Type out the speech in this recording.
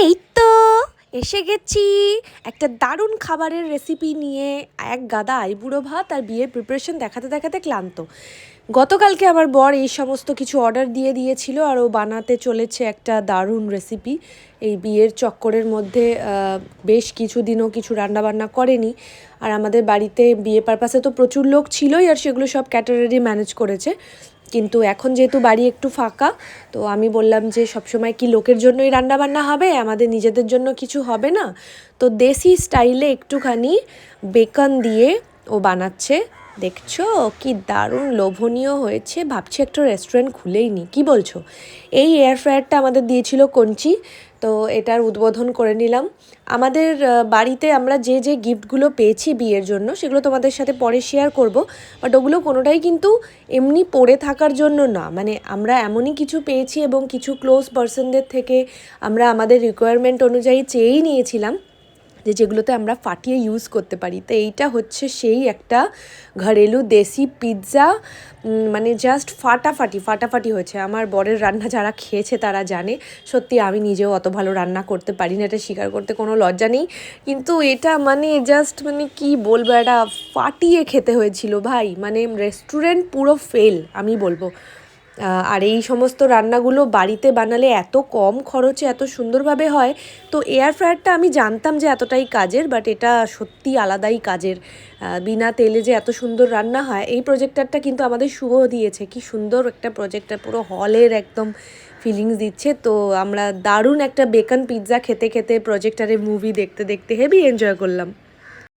এই তো এসে গেছি একটা দারুণ খাবারের রেসিপি নিয়ে। এক গাদা আইবুড়ো ভাত আর বিয়ের প্রিপারেশন দেখাতে দেখাতে ক্লান্ত। গতকালকে আমার বর এই সমস্ত কিছু অর্ডার দিয়ে দিয়েছিল আর ও বানাতে চলেছে একটা দারুণ রেসিপি। এই বিয়ের চক্করের মধ্যে বেশ কিছুদিনও কিছু রান্নাবান্না করেনি। আর আমাদের বাড়িতে বিয়ে পারপাসে তো প্রচুর লোক ছিলই, আর সেগুলো সব ক্যাটারারই ম্যানেজ করেছে। কিন্তু এখন যেহেতু বাড়ি একটু ফাঁকা, তো আমি বললাম যে সবসময় কি লোকের জন্যই রান্নাবান্না হবে, আমাদের নিজেদের জন্য কিছু হবে না? তো দেশি স্টাইলে একটুখানি বেকন দিয়ে ও বানাচ্ছে। দেখছো কি দারুণ লোভনীয় হয়েছে, ভাবছি একটা রেস্টুরেন্ট খুলেই নি, কি বলছো? এই এয়ার ফ্রায়ারটা আমাদের দিয়েছিল কঞ্চি, তো এটার উদ্বোধন করে নিলাম। আমাদের বাড়িতে আমরা যে যে গিফটগুলো পেয়েছি বিয়ের জন্য সেগুলো তোমাদের সাথে পরে শেয়ার করব, বাট ওগুলো কোনোটাই কিন্তু এমনি পড়ে থাকার জন্য না। মানে আমরা এমনই কিছু পেয়েছি এবং কিছু ক্লোজ পার্সনদের থেকে আমরা আমাদের রিকোয়ারমেন্ট অনুযায়ী চেয়েই নিয়েছিলাম যেগুলোতে আমরা ফাটিয়ে ইউজ করতে পারি। তো এইটা হচ্ছে সেই একটা ঘরেলু দেশি পিৎজা, মানে জাস্ট ফাটাফাটি হয়েছে। আমার বরের রান্না যারা খেয়েছে তারা জানে, সত্যি আমি নিজেও অত ভালো রান্না করতে পারি না, এটা স্বীকার করতে কোনো লজ্জা নেই। কিন্তু এটা মানে জাস্ট মানে কি বলবো, এটা ফাটিয়ে খেতে হয়েছিল ভাই, মানে রেস্টুরেন্ট পুরো ফেল আমি বলবো। আর এই সমস্ত রান্নাগুলো বাড়িতে বানালে এত কম খরচে এত সুন্দরভাবে হয়। তো এয়ার ফ্রায়ারটা আমি জানতাম যে এতটাই কাজের, বাট এটা সত্যি আলাদাই কাজের। বিনা তেলে যে এত সুন্দর রান্না হয়, এই প্রজেক্টরটা কিন্তু আমাদের শুভ দিয়েছে। কি সুন্দর একটা প্রজেক্টর, পুরো হলের একদম ফিলিংস দিচ্ছে। তো আমরা দারুণ একটা বেকন পিৎজা খেতে খেতে প্রজেক্টরে মুভি দেখতে দেখতে হেভি এনজয় করলাম।